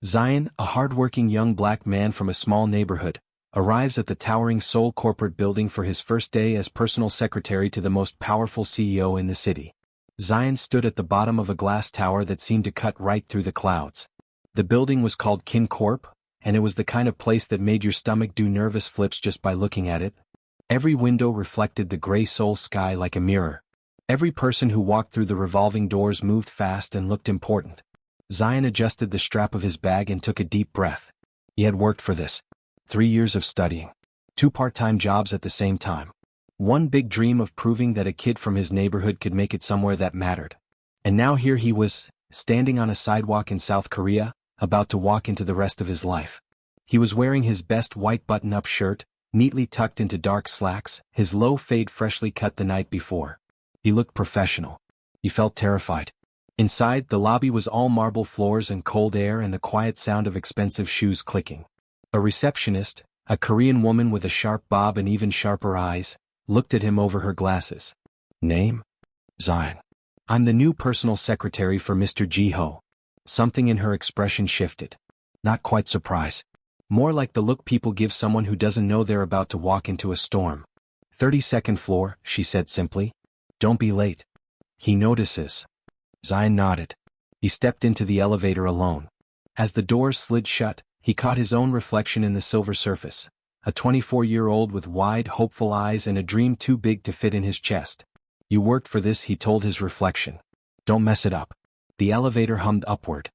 Zion, a hard-working young black man from a small neighborhood, arrives at the towering Seoul corporate building for his first day as personal secretary to the most powerful CEO in the city. Zion stood at the bottom of a glass tower that seemed to cut right through the clouds. The building was called Kin Corp, and it was the kind of place that made your stomach do nervous flips just by looking at it. Every window reflected the gray Seoul sky like a mirror. Every person who walked through the revolving doors moved fast and looked important. Zion adjusted the strap of his bag and took a deep breath. He had worked for this. 3 years of studying. 2 part-time jobs at the same time. One big dream of proving that a kid from his neighborhood could make it somewhere that mattered. And now here he was, standing on a sidewalk in South Korea, about to walk into the rest of his life. He was wearing his best white button-up shirt, neatly tucked into dark slacks, his low fade freshly cut the night before. He looked professional. He felt terrified. Inside, the lobby was all marble floors and cold air and the quiet sound of expensive shoes clicking. A receptionist, a Korean woman with a sharp bob and even sharper eyes, looked at him over her glasses. Name? Zion. I'm the new personal secretary for Mr. Jiho. Something in her expression shifted. Not quite surprise. More like the look people give someone who doesn't know they're about to walk into a storm. 32nd floor, she said simply. Don't be late. He notices. Zion nodded. He stepped into the elevator alone. As the doors slid shut, he caught his own reflection in the silver surface. A 24-year-old with wide, hopeful eyes and a dream too big to fit in his chest. You worked for this, he told his reflection. Don't mess it up. The elevator hummed upward.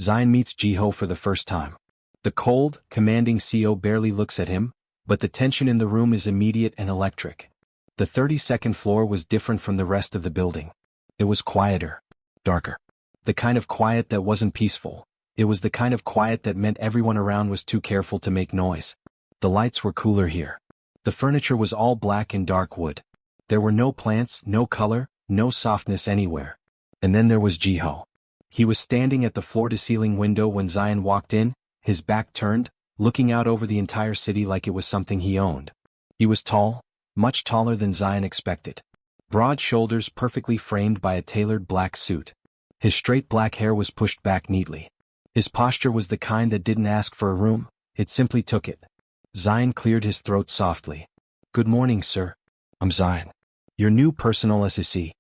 Zion meets Jiho for the first time. The cold, commanding CEO barely looks at him, but the tension in the room is immediate and electric. The 32nd floor was different from the rest of the building. It was quieter, darker. The kind of quiet that wasn't peaceful. It was the kind of quiet that meant everyone around was too careful to make noise. The lights were cooler here. The furniture was all black and dark wood. There were no plants, no color, no softness anywhere. And then there was Jiho. He was standing at the floor-to-ceiling window when Zion walked in, his back turned, looking out over the entire city like it was something he owned. He was tall, much taller than Zion expected. Broad shoulders perfectly framed by a tailored black suit. His straight black hair was pushed back neatly. His posture was the kind that didn't ask for a room, it simply took it. Zion cleared his throat softly. Good morning, sir. I'm Zion. Your new personal assistant.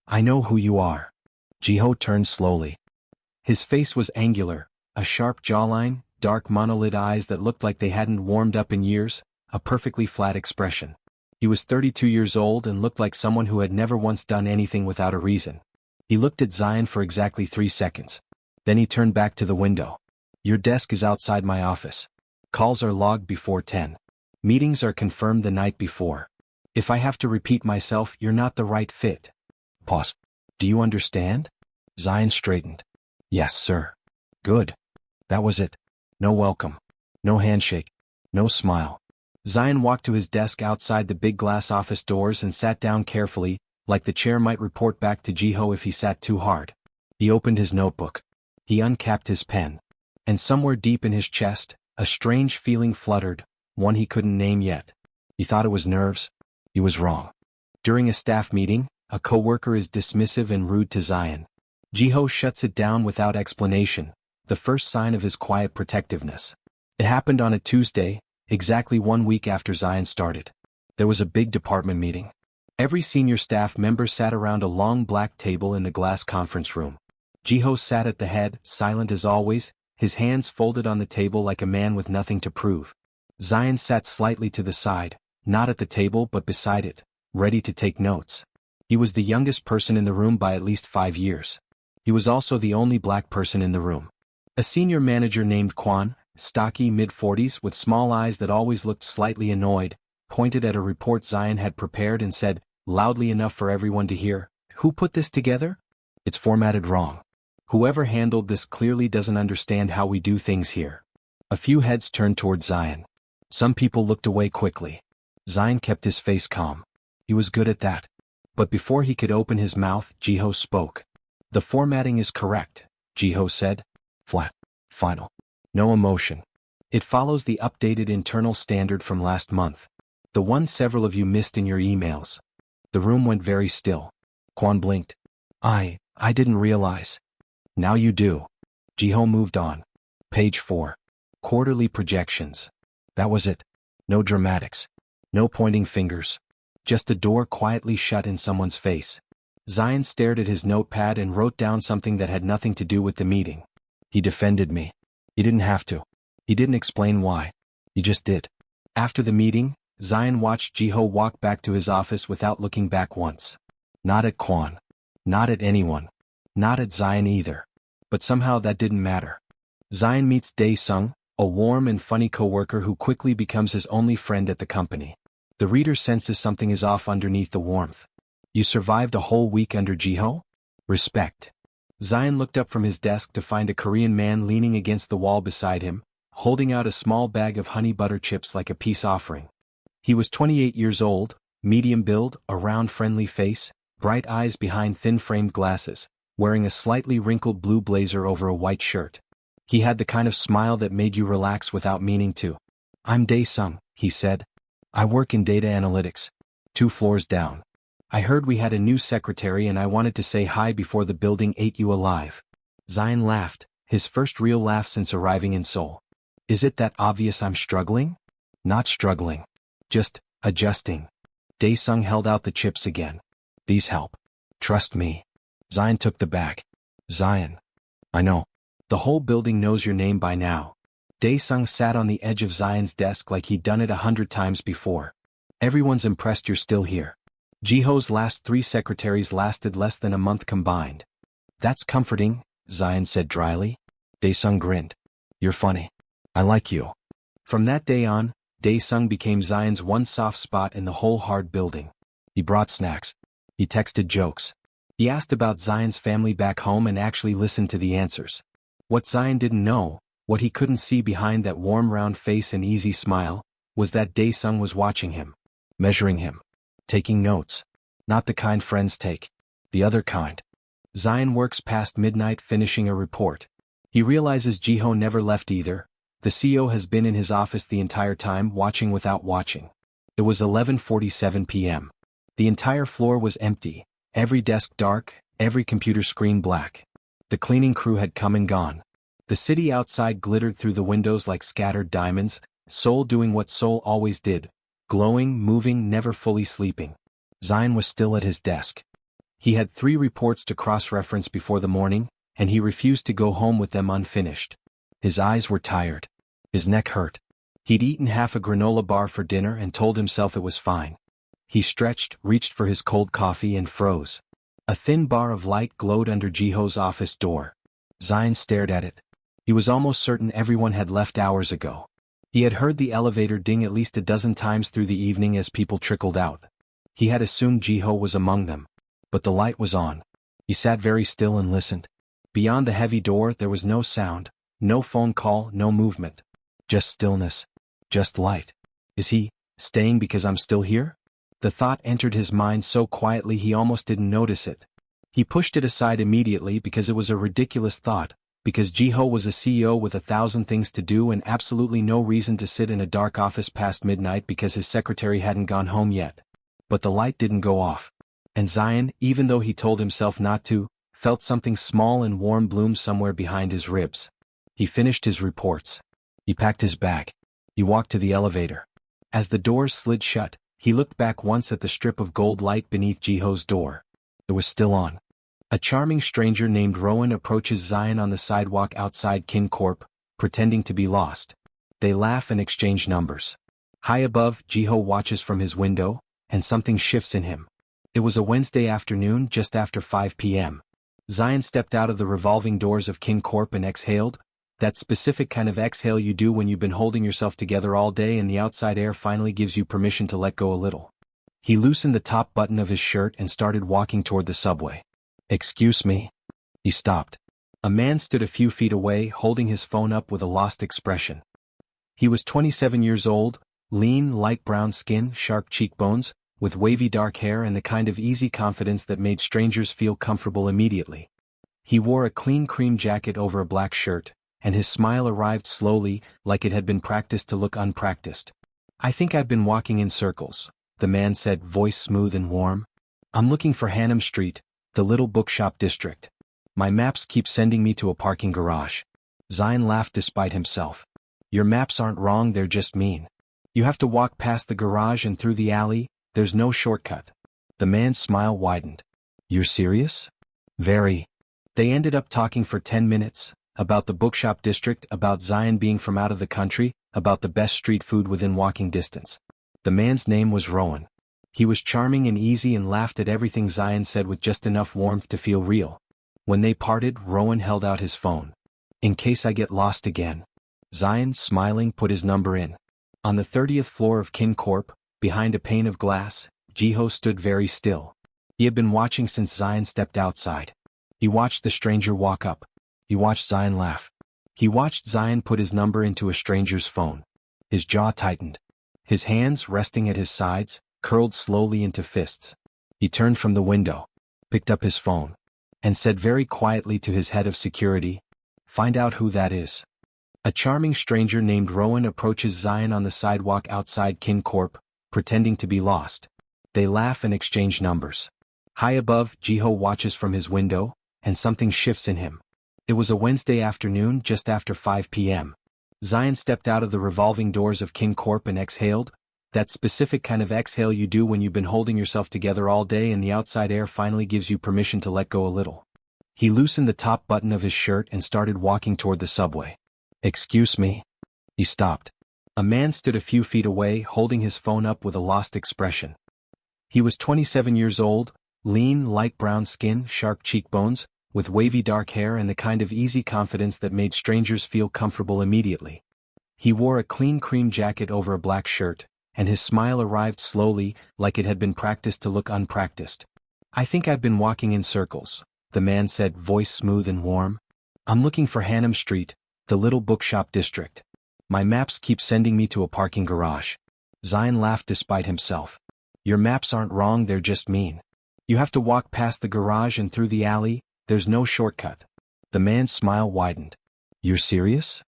I know who you are. Jiho turned slowly. His face was angular, a sharp jawline, dark monolid eyes that looked like they hadn't warmed up in years, a perfectly flat expression. He was 32 years old and looked like someone who had never once done anything without a reason. He looked at Zion for exactly 3 seconds. Then he turned back to the window. Your desk is outside my office. Calls are logged before 10. Meetings are confirmed the night before. If I have to repeat myself, you're not the right fit. Pause. Do you understand? Zion straightened. Yes, sir. Good. That was it. No welcome. No handshake. No smile. Zion walked to his desk outside the big glass office doors and sat down carefully, like the chair might report back to Jiho if he sat too hard. He opened his notebook. He uncapped his pen. And somewhere deep in his chest, a strange feeling fluttered, one he couldn't name yet. He thought it was nerves. He was wrong. During a staff meeting, a coworker is dismissive and rude to Zion. Jiho shuts it down without explanation, the first sign of his quiet protectiveness. It happened on a Tuesday, exactly 1 week after Zion started. There was a big department meeting. Every senior staff member sat around a long black table in the glass conference room. Jiho sat at the head, silent as always, his hands folded on the table like a man with nothing to prove. Zion sat slightly to the side, not at the table but beside it, ready to take notes. He was the youngest person in the room by at least 5 years. He was also the only black person in the room. A senior manager named Kwon, stocky mid-40s with small eyes that always looked slightly annoyed, pointed at a report Zion had prepared and said, loudly enough for everyone to hear, "Who put this together? It's formatted wrong. Whoever handled this clearly doesn't understand how we do things here." A few heads turned toward Zion. Some people looked away quickly. Zion kept his face calm. He was good at that. But before he could open his mouth, Jiho spoke. "The formatting is correct," Jiho said. "Flat. Final. No emotion. It follows the updated internal standard from last month. The one several of you missed in your emails." The room went very still. Kwon blinked. I didn't realize." "Now you do." Jiho moved on. Page 4. Quarterly projections. That was it. No dramatics. No pointing fingers. Just a door quietly shut in someone's face. Zion stared at his notepad and wrote down something that had nothing to do with the meeting. He defended me. He didn't have to. He didn't explain why. He just did. After the meeting, Zion watched Jiho walk back to his office without looking back once. Not at Kwon. Not at anyone. Not at Zion either. But somehow that didn't matter. Zion meets Dae-sung, a warm and funny coworker who quickly becomes his only friend at the company. The reader senses something is off underneath the warmth. You survived a whole week under Jiho? Respect. Zion looked up from his desk to find a Korean man leaning against the wall beside him, holding out a small bag of honey butter chips like a peace offering. He was 28 years old, medium build, a round friendly face, bright eyes behind thin-framed glasses, wearing a slightly wrinkled blue blazer over a white shirt. He had the kind of smile that made you relax without meaning to. I'm Dae-sung, he said. I work in data analytics. 2 floors down. I heard we had a new secretary and I wanted to say hi before the building ate you alive. Zion laughed, his first real laugh since arriving in Seoul. Is it that obvious I'm struggling? Not struggling. Just adjusting. Dae-sung held out the chips again. These help. Trust me. Zion took the bag. Zion. I know. The whole building knows your name by now. Dae-sung sat on the edge of Zion's desk like he'd done it 100 times before. Everyone's impressed you're still here. Jiho's last 3 secretaries lasted less than a month combined. That's comforting, Zion said dryly. Dae-sung grinned. You're funny. I like you. From that day on, Dae-sung became Zion's one soft spot in the whole hard building. He brought snacks. He texted jokes. He asked about Zion's family back home and actually listened to the answers. What Zion didn't know, what he couldn't see behind that warm round face and easy smile, was that Dae-sung was watching him, measuring him, taking notes. Not the kind friends take. The other kind. Zion works past midnight finishing a report. He realizes Jiho never left either. The CEO has been in his office the entire time watching without watching. It was 11:47 p.m. The entire floor was empty, every desk dark, every computer screen black. The cleaning crew had come and gone. The city outside glittered through the windows like scattered diamonds, Seoul doing what Seoul always did, glowing, moving, never fully sleeping. Zion was still at his desk. He had 3 reports to cross-reference before the morning, and he refused to go home with them unfinished. His eyes were tired. His neck hurt. He'd eaten half a granola bar for dinner and told himself it was fine. He stretched, reached for his cold coffee and froze. A thin bar of light glowed under Jiho's office door. Zion stared at it. He was almost certain everyone had left hours ago. He had heard the elevator ding at least a dozen times through the evening as people trickled out. He had assumed Jiho was among them. But the light was on. He sat very still and listened. Beyond the heavy door there was no sound, no phone call, no movement. Just stillness. Just light. Is he staying because I'm still here? The thought entered his mind so quietly he almost didn't notice it. He pushed it aside immediately because it was a ridiculous thought, because Jiho was a CEO with 1,000 things to do and absolutely no reason to sit in a dark office past midnight because his secretary hadn't gone home yet. But the light didn't go off. And Zion, even though he told himself not to, felt something small and warm bloom somewhere behind his ribs. He finished his reports. He packed his bag. He walked to the elevator. As the doors slid shut, he looked back once at the strip of gold light beneath Jiho's door. It was still on. A charming stranger named Rowan approaches Zion on the sidewalk outside Kin Corp, pretending to be lost. They laugh and exchange numbers. High above, Jiho watches from his window, and something shifts in him. It was a Wednesday afternoon just after 5 p.m. Zion stepped out of the revolving doors of Kin Corp and exhaled, that specific kind of exhale you do when you've been holding yourself together all day and the outside air finally gives you permission to let go a little. He loosened the top button of his shirt and started walking toward the subway. Excuse me? He stopped. A man stood a few feet away holding his phone up with a lost expression. He was 27 years old, lean, light brown skin, sharp cheekbones, with wavy dark hair and the kind of easy confidence that made strangers feel comfortable immediately. He wore a clean cream jacket over a black shirt, and his smile arrived slowly, like it had been practiced to look unpracticed. I think I've been walking in circles, the man said, voice smooth and warm. I'm looking for Hannam Street, the little bookshop district. My maps keep sending me to a parking garage. Zion laughed despite himself. Your maps aren't wrong, they're just mean. You have to walk past the garage and through the alley, there's no shortcut. The man's smile widened. You're serious? Very. They ended up talking for 10 minutes, about the bookshop district, about Zion being from out of the country, about the best street food within walking distance. The man's name was Rowan. He was charming and easy and laughed at everything Zion said with just enough warmth to feel real. When they parted, Rowan held out his phone. In case I get lost again. Zion, smiling, put his number in. On the 30th floor of Kin Corp, behind a pane of glass, Jiho stood very still. He had been watching since Zion stepped outside. He watched the stranger walk up. He watched Zion laugh. He watched Zion put his number into a stranger's phone. His jaw tightened. His hands, resting at his sides, curled slowly into fists. He turned from the window, picked up his phone, and said very quietly to his head of security, "Find out who that is." A charming stranger named Rowan approaches Zion on the sidewalk outside Kin Corp, pretending to be lost. They laugh and exchange numbers. High above, Jiho watches from his window, and something shifts in him. It was a Wednesday afternoon just after 5 p.m. Zion stepped out of the revolving doors of Kin Corp and exhaled, that specific kind of exhale you do when you've been holding yourself together all day and the outside air finally gives you permission to let go a little. He loosened the top button of his shirt and started walking toward the subway. "Excuse me?" He stopped. A man stood a few feet away holding his phone up with a lost expression. He was 27 years old, lean, light brown skin, sharp cheekbones, with wavy dark hair and the kind of easy confidence that made strangers feel comfortable immediately. He wore a clean cream jacket over a black shirt, and his smile arrived slowly, like it had been practiced to look unpracticed. "I think I've been walking in circles," the man said, voice smooth and warm. "I'm looking for Hannam Street, the little bookshop district. My maps keep sending me to a parking garage." Zion laughed despite himself. "Your maps aren't wrong, they're just mean. You have to walk past the garage and through the alley, there's no shortcut." The man's smile widened. "You're serious?"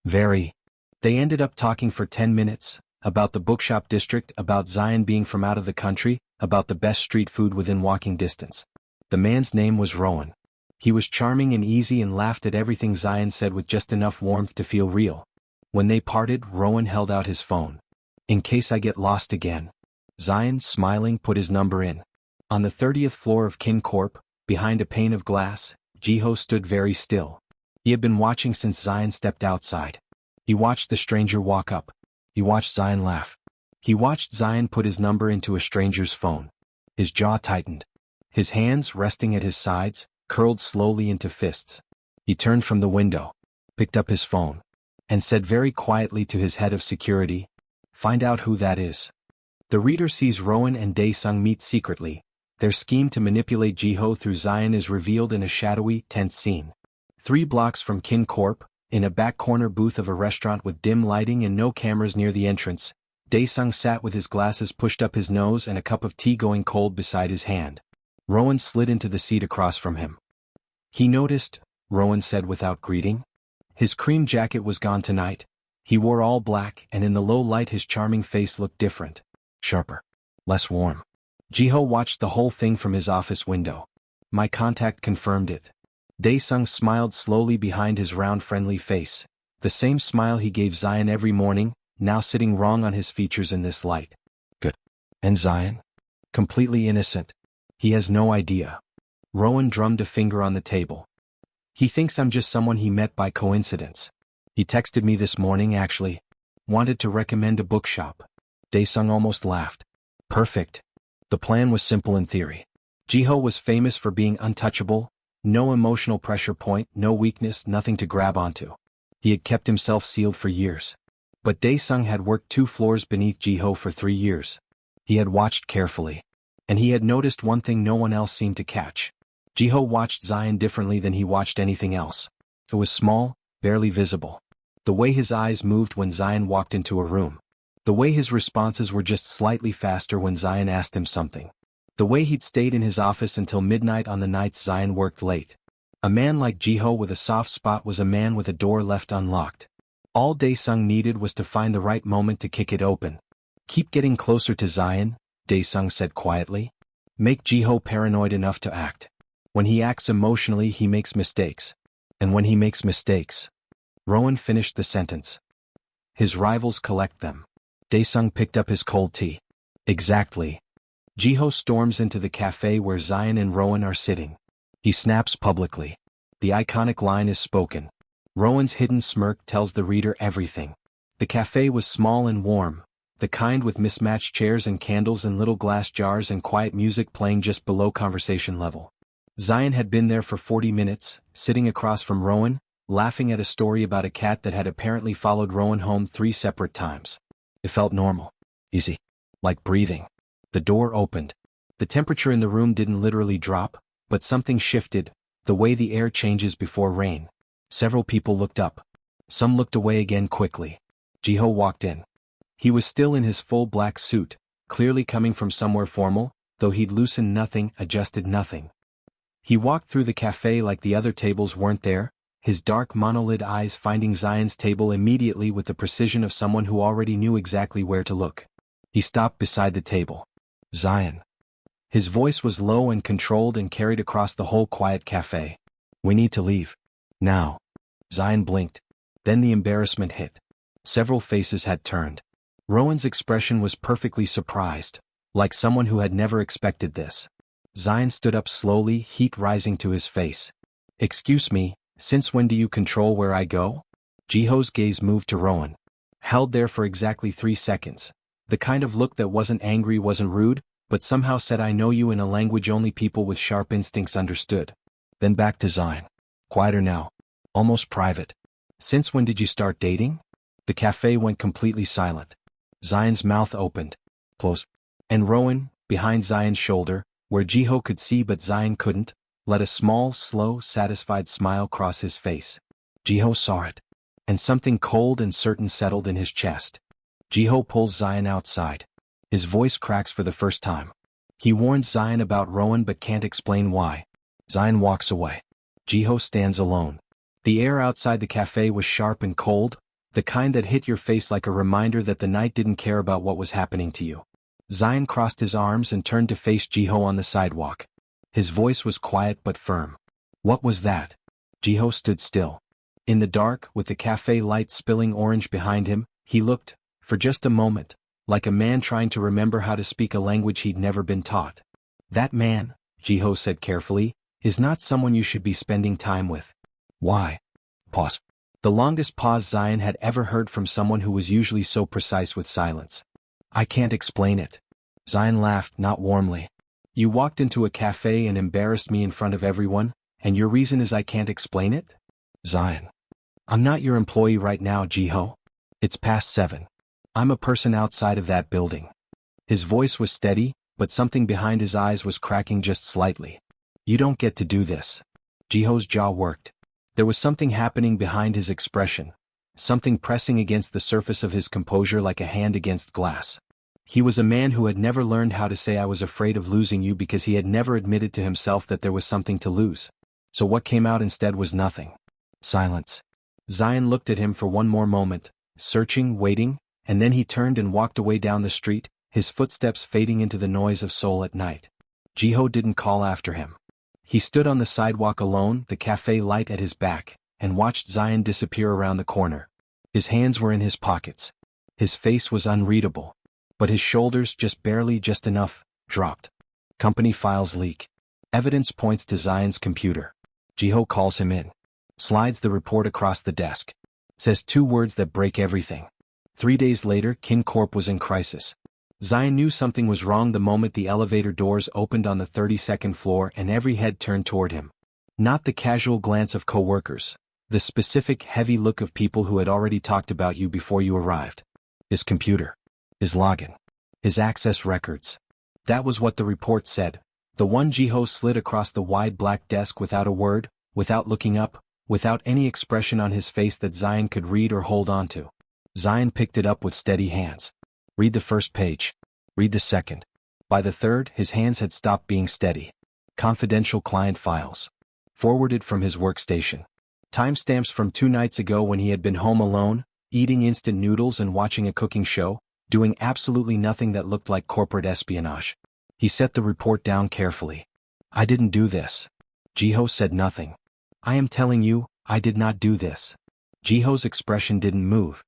"Very." They ended up talking for 10 minutes, about the bookshop district, about Zion being from out of the country, about the best street food within walking distance. The man's name was Rowan. He was charming and easy and laughed at everything Zion said with just enough warmth to feel real. When they parted, Rowan held out his phone. "In case I get lost again." Zion, smiling, put his number in. On the 30th floor of Kin Corp, behind a pane of glass, Jiho stood very still. He had been watching since Zion stepped outside. He watched the stranger walk up. He watched Zion laugh. He watched Zion put his number into a stranger's phone. His jaw tightened. His hands, resting at his sides, curled slowly into fists. He turned from the window, picked up his phone, and said very quietly to his head of security, "Find out who that is." The reader sees Rowan and Dae-sung meet secretly. Their scheme to manipulate Jiho through Zion is revealed in a shadowy, tense scene. 3 blocks from Kin Corp, in a back corner booth of a restaurant with dim lighting and no cameras near the entrance, Dae-sung sat with his glasses pushed up his nose and a cup of tea going cold beside his hand. Rowan slid into the seat across from him. "He noticed," Rowan said without greeting. His cream jacket was gone tonight. He wore all black, and in the low light his charming face looked different. Sharper. Less warm. Jiho watched the whole thing from his office window. "My contact confirmed it." Dae-sung smiled slowly behind his round friendly face, the same smile he gave Zion every morning, now sitting wrong on his features in this light. "Good. And Zion?" "Completely innocent. He has no idea." Rowan drummed a finger on the table. "He thinks I'm just someone he met by coincidence. He texted me this morning actually. Wanted to recommend a bookshop." Dae-sung almost laughed. "Perfect." The plan was simple in theory. Jiho was famous for being untouchable, no emotional pressure point, no weakness, nothing to grab onto. He had kept himself sealed for years. But Dae-sung had worked 2 floors beneath Jiho for 3 years. He had watched carefully. And he had noticed one thing no one else seemed to catch. Jiho watched Zion differently than he watched anything else. It was small, barely visible. The way his eyes moved when Zion walked into a room. The way his responses were just slightly faster when Zion asked him something. The way he'd stayed in his office until midnight on the nights Zion worked late. A man like Jiho with a soft spot was a man with a door left unlocked. All Dae-sung needed was to find the right moment to kick it open. "Keep getting closer to Zion," Dae-sung said quietly. "Make Jiho paranoid enough to act. When he acts emotionally he makes mistakes. And when he makes mistakes, Rowan finished the sentence. His rivals collect them. Dae-sung picked up his cold tea. Exactly. Jiho storms into the cafe where Zion and Rowan are sitting. He snaps publicly. The iconic line is spoken. Rowan's hidden smirk tells the reader everything. The cafe was small and warm, the kind with mismatched chairs and candles and little glass jars and quiet music playing just below conversation level. Zion had been there for 40 minutes, sitting across from Rowan, laughing at a story about a cat that had apparently followed Rowan home 3 separate times. It felt normal. Easy. Like breathing. The door opened. The temperature in the room didn't literally drop, but something shifted, the way the air changes before rain. Several people looked up. Some looked away again quickly. Jiho walked in. He was still in his full black suit, clearly coming from somewhere formal, though he'd loosened nothing, adjusted nothing. He walked through the cafe like the other tables weren't there, his dark monolid eyes finding Zion's table immediately with the precision of someone who already knew exactly where to look. He stopped beside the table. Zion. His voice was low and controlled and carried across the whole quiet cafe. We need to leave. Now. Zion blinked. Then the embarrassment hit. Several faces had turned. Rowan's expression was perfectly surprised, like someone who had never expected this. Zion stood up slowly, heat rising to his face. Excuse me, since when do you control where I go? Jiho's gaze moved to Rowan. Held there for exactly 3 seconds. The kind of look that wasn't angry, wasn't rude, but somehow said I know you in a language only people with sharp instincts understood. Then back to Zion. Quieter now. Almost private. Since when did you start dating? The cafe went completely silent. Zion's mouth opened. Close. And Rowan, behind Zion's shoulder, where Jiho could see but Zion couldn't, let a small, slow, satisfied smile cross his face. Jiho saw it. And something cold and certain settled in his chest. Jiho pulls Zion outside. His voice cracks for the first time. He warns Zion about Rowan but can't explain why. Zion walks away. Jiho stands alone. The air outside the cafe was sharp and cold, the kind that hit your face like a reminder that the night didn't care about what was happening to you. Zion crossed his arms and turned to face Jiho on the sidewalk. His voice was quiet but firm. What was that? Jiho stood still. In the dark, with the cafe light spilling orange behind him, he looked, for just a moment, like a man trying to remember how to speak a language he'd never been taught. That man, Jiho said carefully, is not someone you should be spending time with. Why? Pause. The longest pause Zion had ever heard from someone who was usually so precise with silence. I can't explain it. Zion laughed, not warmly. You walked into a cafe and embarrassed me in front of everyone, and your reason is I can't explain it? Zion. I'm not your employee right now, Jiho. It's past 7. I'm a person outside of that building. His voice was steady, but something behind his eyes was cracking just slightly. You don't get to do this. Jiho's jaw worked. There was something happening behind his expression, something pressing against the surface of his composure like a hand against glass. He was a man who had never learned how to say I was afraid of losing you because he had never admitted to himself that there was something to lose. So what came out instead was nothing. Silence. Zion looked at him for one more moment, searching, waiting, and then he turned and walked away down the street, his footsteps fading into the noise of Seoul at night. Jiho didn't call after him. He stood on the sidewalk alone, the cafe light at his back, and watched Zion disappear around the corner. His hands were in his pockets. His face was unreadable. But his shoulders, just barely, just enough, dropped. Company files leak. Evidence points to Zion's computer. Jiho calls him in. Slides the report across the desk. Says 2 words that break everything. 3 days later, Kin Corp was in crisis. Zion knew something was wrong the moment the elevator doors opened on the 32nd floor and every head turned toward him. Not the casual glance of coworkers, the specific, heavy look of people who had already talked about you before you arrived. His computer. His login. His access records. That was what the report said. The one Jiho slid across the wide black desk without a word, without looking up, without any expression on his face that Zion could read or hold on to. Zion picked it up with steady hands. Read the first page. Read the second. By the third, his hands had stopped being steady. Confidential client files. Forwarded from his workstation. Timestamps from 2 nights ago when he had been home alone, eating instant noodles and watching a cooking show, doing absolutely nothing that looked like corporate espionage. He set the report down carefully. I didn't do this. Jiho said nothing. I am telling you, I did not do this. Jiho's expression didn't move.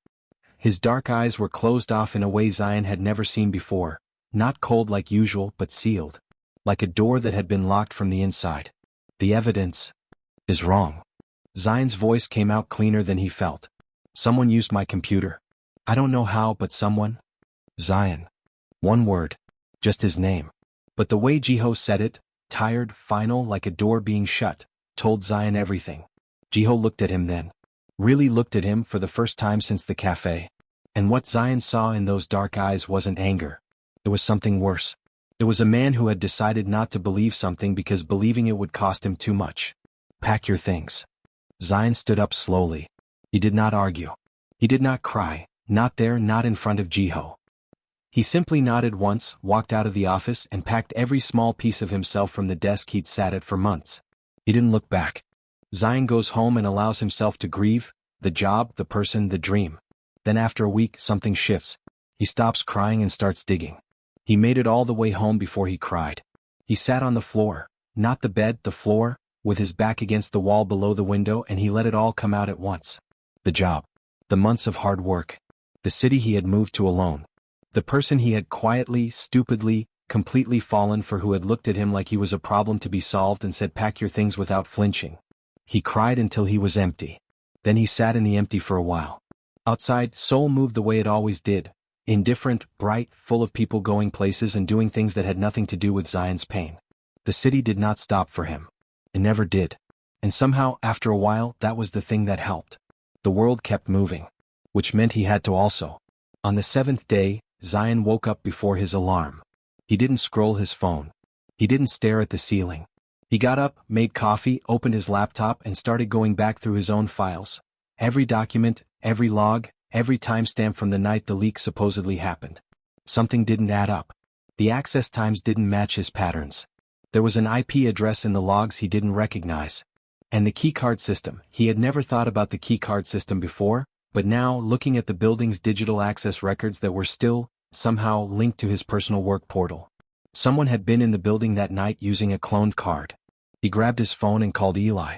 His dark eyes were closed off in a way Zion had never seen before, not cold like usual but sealed. Like a door that had been locked from the inside. The evidence is wrong. Zion's voice came out cleaner than he felt. Someone used my computer. I don't know how, but someone. Zion. One word. Just his name. But the way Jiho said it, tired, final, like a door being shut, told Zion everything. Jiho looked at him then. Really looked at him for the first time since the cafe. And what Zion saw in those dark eyes wasn't anger. It was something worse. It was a man who had decided not to believe something because believing it would cost him too much. Pack your things. Zion stood up slowly. He did not argue. He did not cry, not there, not in front of Jiho. He simply nodded once, walked out of the office and packed every small piece of himself from the desk he'd sat at for months. He didn't look back. Zion goes home and allows himself to grieve, the job, the person, the dream. Then after a week, something shifts. He stops crying and starts digging. He made it all the way home before he cried. He sat on the floor, not the bed, the floor, with his back against the wall below the window, and he let it all come out at once. The job. The months of hard work. The city he had moved to alone. The person he had quietly, stupidly, completely fallen for, who had looked at him like he was a problem to be solved and said pack your things without flinching. He cried until he was empty. Then he sat in the empty for a while. Outside, Seoul moved the way it always did. Indifferent, bright, full of people going places and doing things that had nothing to do with Zion's pain. The city did not stop for him. It never did. And somehow, after a while, that was the thing that helped. The world kept moving. Which meant he had to also. On the 7th day, Zion woke up before his alarm. He didn't scroll his phone. He didn't stare at the ceiling. He got up, made coffee, opened his laptop and started going back through his own files. Every document, every log, every timestamp from the night the leak supposedly happened. Something didn't add up. The access times didn't match his patterns. There was an IP address in the logs he didn't recognize. And the keycard system. He had never thought about the keycard system before, but now, looking at the building's digital access records that were still, somehow, linked to his personal work portal. Someone had been in the building that night using a cloned card. He grabbed his phone and called Eli.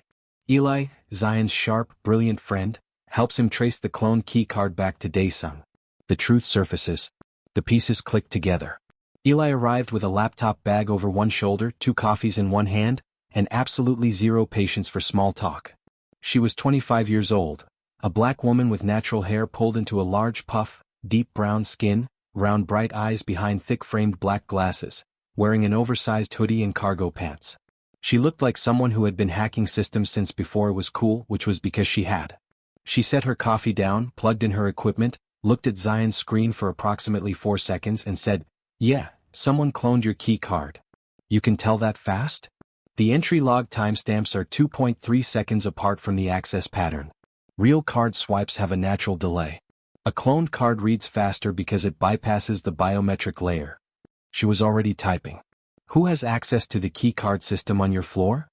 Eli, Zion's sharp, brilliant friend, helps him trace the cloned key card back to Dae-sung. The truth surfaces. The pieces click together. Eli arrived with a laptop bag over one shoulder, 2 coffees in one hand, and absolutely zero patience for small talk. She was 25 years old, a black woman with natural hair pulled into a large puff, deep brown skin, round bright eyes behind thick-framed black glasses, wearing an oversized hoodie and cargo pants. She looked like someone who had been hacking systems since before it was cool, which was because she had. She set her coffee down, plugged in her equipment, looked at Zion's screen for approximately 4 seconds and said, "Yeah, someone cloned your key card. You can tell that fast?" The entry log timestamps are 2.3 seconds apart from the access pattern. Real card swipes have a natural delay. A cloned card reads faster because it bypasses the biometric layer. She was already typing. "Who has access to the key card system on your floor?"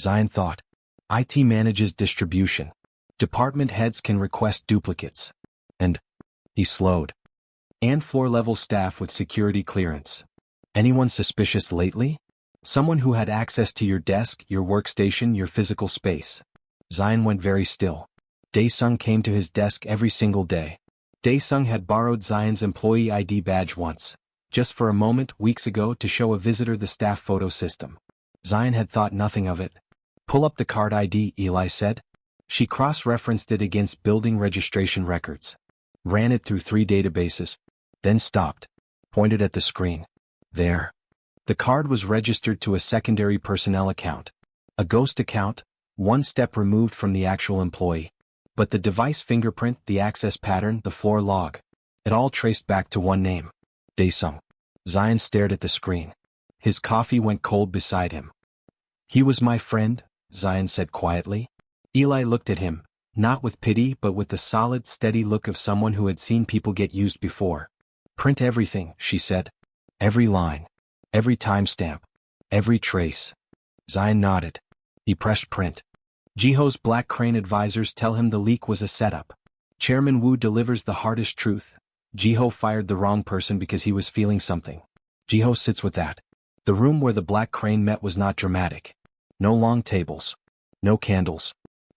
Zion thought. "IT manages distribution. Department heads can request duplicates." And he slowed. "And floor-level staff with security clearance. Anyone suspicious lately? Someone who had access to your desk, your workstation, your physical space." Zion went very still. Dae-sung came to his desk every single day. Dae-sung had borrowed Zion's employee ID badge once, just for a moment, weeks ago, to show a visitor the staff photo system. Zion had thought nothing of it. "Pull up the card ID," Eli said. She cross-referenced it against building registration records. Ran it through 3 databases. Then stopped. Pointed at the screen. There. The card was registered to a secondary personnel account. A ghost account, 1 step removed from the actual employee. But the device fingerprint, the access pattern, the floor log. It all traced back to one name. Dae-sung. Zion stared at the screen. His coffee went cold beside him. "He was my friend," Zion said quietly. Eli looked at him, not with pity but with the solid, steady look of someone who had seen people get used before. "Print everything," she said. "Every line. Every timestamp. Every trace." Zion nodded. He pressed print. Jiho's Black Crane advisors tell him the leak was a setup. Chairman Wu delivers the hardest truth. Jiho fired the wrong person because he was feeling something. Jiho sits with that. The room where the Black Crane met was not dramatic. No long tables. No candles.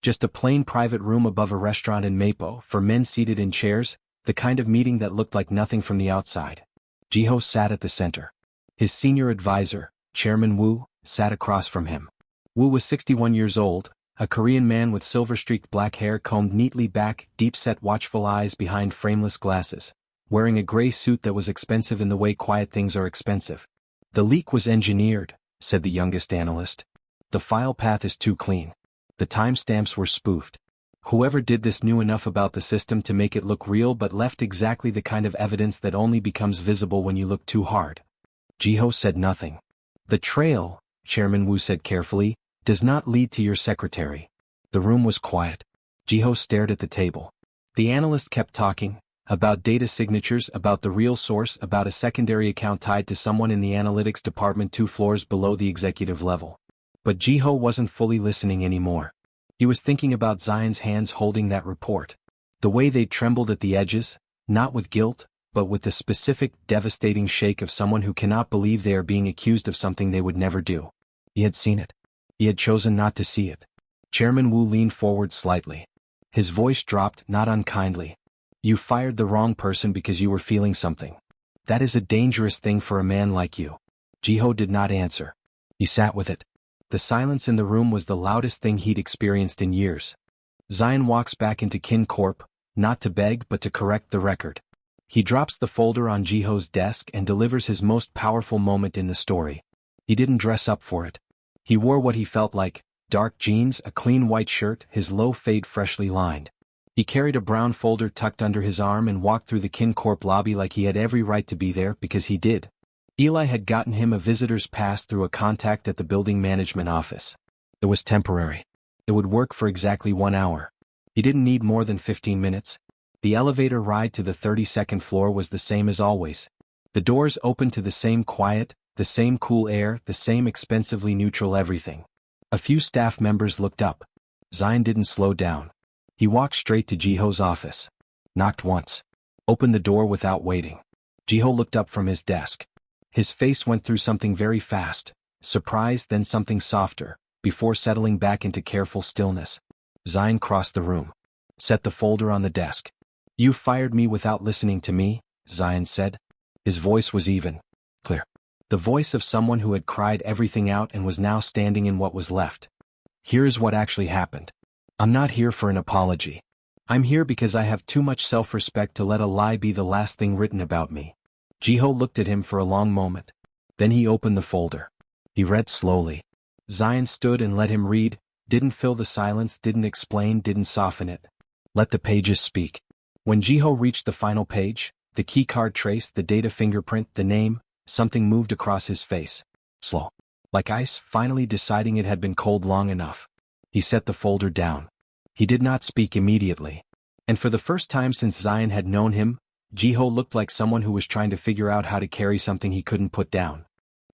Just a plain private room above a restaurant in Mapo for men seated in chairs, the kind of meeting that looked like nothing from the outside. Jiho sat at the center. His senior advisor, Chairman Woo, sat across from him. Woo was 61 years old, a Korean man with silver-streaked black hair combed neatly back, deep-set watchful eyes behind frameless glasses, wearing a gray suit that was expensive in the way quiet things are expensive. "The leak was engineered," said the youngest analyst. "The file path is too clean. The timestamps were spoofed. Whoever did this knew enough about the system to make it look real but left exactly the kind of evidence that only becomes visible when you look too hard." Jiho said nothing. "The trail," Chairman Woo said carefully, "does not lead to your secretary." The room was quiet. Jiho stared at the table. The analyst kept talking, about data signatures, about the real source, about a secondary account tied to someone in the analytics department 2 floors below the executive level. But Jiho wasn't fully listening anymore. He was thinking about Zion's hands holding that report. The way they trembled at the edges, not with guilt, but with the specific, devastating shake of someone who cannot believe they are being accused of something they would never do. He had seen it. He had chosen not to see it. Chairman Woo leaned forward slightly. His voice dropped, not unkindly. "You fired the wrong person because you were feeling something. That is a dangerous thing for a man like you." Jiho did not answer. He sat with it. The silence in the room was the loudest thing he'd experienced in years. Zion walks back into Kin Corp, not to beg but to correct the record. He drops the folder on Jiho's desk and delivers his most powerful moment in the story. He didn't dress up for it. He wore what he felt like, dark jeans, a clean white shirt, his low fade freshly lined. He carried a brown folder tucked under his arm and walked through the Kin Corp lobby like he had every right to be there because he did. Eli had gotten him a visitor's pass through a contact at the building management office. It was temporary. It would work for exactly 1 hour. He didn't need more than 15 minutes. The elevator ride to the 32nd floor was the same as always. The doors opened to the same quiet, the same cool air, the same expensively neutral everything. A few staff members looked up. Zion didn't slow down. He walked straight to Jiho's office. Knocked once. Opened the door without waiting. Jiho looked up from his desk. His face went through something very fast, surprise then something softer, before settling back into careful stillness. Zion crossed the room. Set the folder on the desk. "You fired me without listening to me," Zion said. His voice was even, clear. The voice of someone who had cried everything out and was now standing in what was left. "Here is what actually happened. I'm not here for an apology. I'm here because I have too much self-respect to let a lie be the last thing written about me." Jiho looked at him for a long moment. Then he opened the folder. He read slowly. Zion stood and let him read, didn't fill the silence, didn't explain, didn't soften it. Let the pages speak. When Jiho reached the final page, the keycard trace, the data fingerprint, the name, something moved across his face. Slow. Like ice, finally deciding it had been cold long enough. He set the folder down. He did not speak immediately. And for the first time since Zion had known him, Jiho looked like someone who was trying to figure out how to carry something he couldn't put down.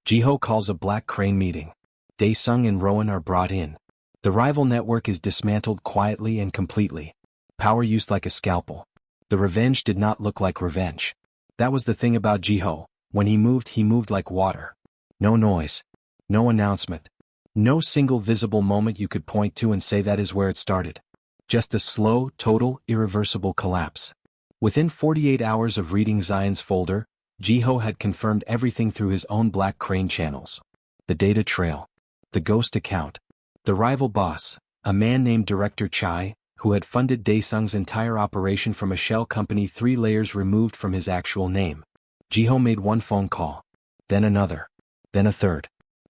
Jiho calls a Black Crane meeting. Dae-sung and Rowan are brought in. The rival network is dismantled quietly and completely. Power used like a scalpel. The revenge did not look like revenge. That was the thing about Jiho. When he moved like water. No noise. No announcement. No single visible moment you could point to and say that is where it started. Just a slow, total, irreversible collapse. Within 48 hours of reading Zion's folder, Jiho had confirmed everything through his own Black Crane channels. The data trail. The ghost account. The rival boss, a man named Director Chai, who had funded Dae-sung's entire operation from a shell company 3 layers removed from his actual name. Jiho made one phone call. Then another. Then a third.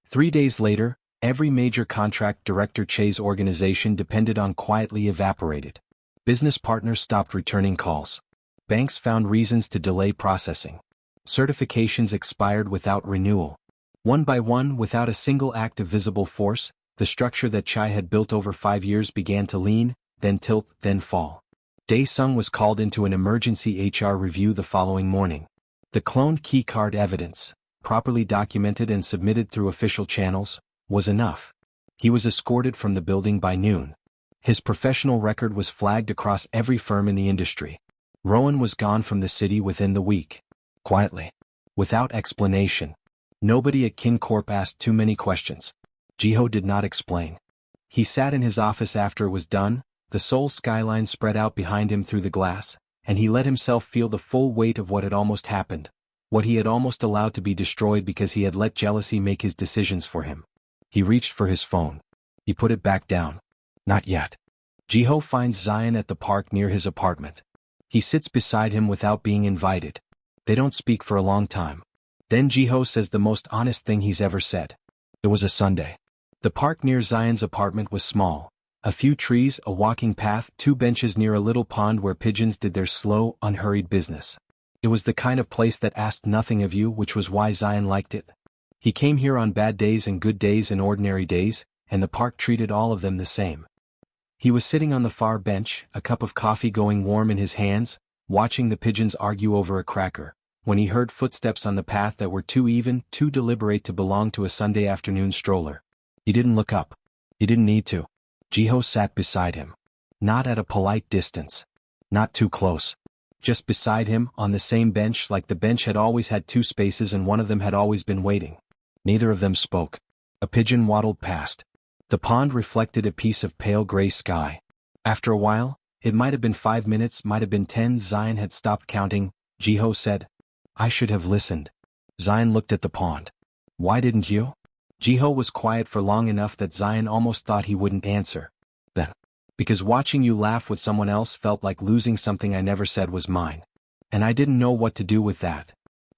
3 days later, every major contract Director Chai's organization depended on quietly evaporated. Business partners stopped returning calls. Banks found reasons to delay processing. Certifications expired without renewal. One by one, without a single act of visible force, the structure that Chai had built over 5 years began to lean, then tilt, then fall. Dae-sung was called into an emergency HR review the following morning. The cloned keycard evidence, properly documented and submitted through official channels, was enough. He was escorted from the building by noon. His professional record was flagged across every firm in the industry. Rowan was gone from the city within the week. Quietly. Without explanation. Nobody at Kin Corp asked too many questions. Jiho did not explain. He sat in his office after it was done, the Seoul skyline spread out behind him through the glass, and he let himself feel the full weight of what had almost happened, what he had almost allowed to be destroyed because he had let jealousy make his decisions for him. He reached for his phone. He put it back down. Not yet. Jiho finds Zion at the park near his apartment. He sits beside him without being invited. They don't speak for a long time. Then Jiho says the most honest thing he's ever said. It was a Sunday. The park near Zion's apartment was small. A few trees, a walking path, 2 benches near a little pond where pigeons did their slow, unhurried business. It was the kind of place that asked nothing of you, which was why Zion liked it. He came here on bad days and good days and ordinary days, and the park treated all of them the same. He was sitting on the far bench, a cup of coffee going warm in his hands, watching the pigeons argue over a cracker, when he heard footsteps on the path that were too even, too deliberate to belong to a Sunday afternoon stroller. He didn't look up. He didn't need to. Jiho sat beside him. Not at a polite distance. Not too close. Just beside him, on the same bench, like the bench had always had 2 spaces and one of them had always been waiting. Neither of them spoke. A pigeon waddled past. The pond reflected a piece of pale gray sky. After a while, it might have been 5 minutes, might have been 10, Zion had stopped counting. Jiho said, "I should have listened." Zion looked at the pond. "Why didn't you?" Jiho was quiet for long enough that Zion almost thought he wouldn't answer. Then, "Because watching you laugh with someone else felt like losing something I never said was mine. And I didn't know what to do with that."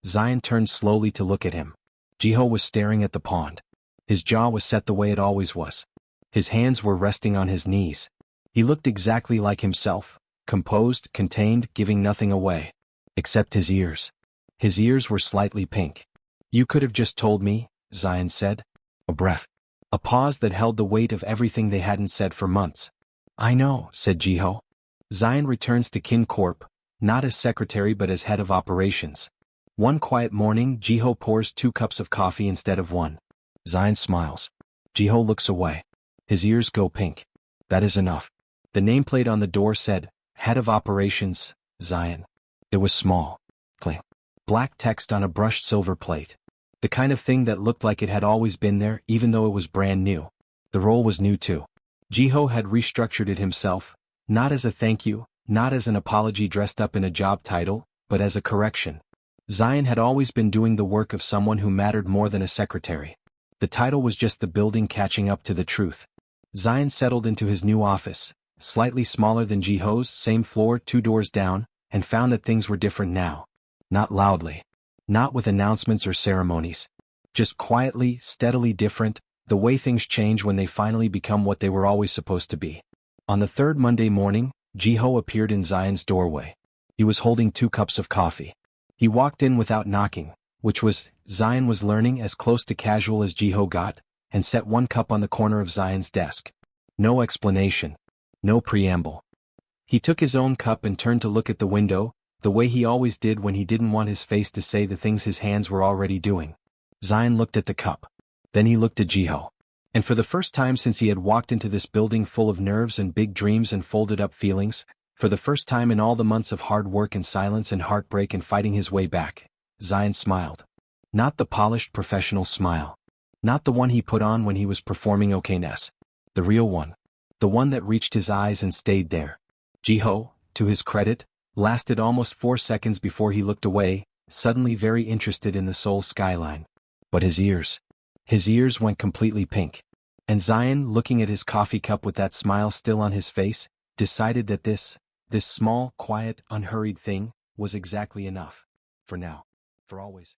Zion turned slowly to look at him. Jiho was staring at the pond. His jaw was set the way it always was. His hands were resting on his knees. He looked exactly like himself, composed, contained, giving nothing away. Except his ears. His ears were slightly pink. "You could have just told me," Zion said. A breath. A pause that held the weight of everything they hadn't said for months. "I know," said Jiho. Zion returns to Kin Corp, not as secretary but as head of operations. One quiet morning, Jiho pours 2 cups of coffee instead of 1. Zion smiles. Jiho looks away. His ears go pink. That is enough. The nameplate on the door said, "Head of Operations, Zion." It was small. Clean. Black text on a brushed silver plate. The kind of thing that looked like it had always been there, even though it was brand new. The role was new too. Jiho had restructured it himself, not as a thank you, not as an apology dressed up in a job title, but as a correction. Zion had always been doing the work of someone who mattered more than a secretary. The title was just the building catching up to the truth. Zion settled into his new office, slightly smaller than Jiho's, same floor, 2 doors down, and found that things were different now. Not loudly. Not with announcements or ceremonies. Just quietly, steadily different, the way things change when they finally become what they were always supposed to be. On the 3rd Monday morning, Jiho appeared in Zion's doorway. He was holding 2 cups of coffee. He walked in without knocking, which was, Zion was learning, as close to casual as Jiho got, and set 1 cup on the corner of Zion's desk. No explanation. No preamble. He took his own cup and turned to look at the window, the way he always did when he didn't want his face to say the things his hands were already doing. Zion looked at the cup. Then he looked at Jiho. And for the first time since he had walked into this building full of nerves and big dreams and folded-up feelings, for the first time in all the months of hard work and silence and heartbreak and fighting his way back, Zion smiled. Not the polished professional smile. Not the one he put on when he was performing okayness. The real one. The one that reached his eyes and stayed there. Jiho, to his credit, lasted almost 4 seconds before he looked away, suddenly very interested in the Seoul skyline. But his ears went completely pink. And Zion, looking at his coffee cup with that smile still on his face, decided that this small, quiet, unhurried thing was exactly enough. For now. For always.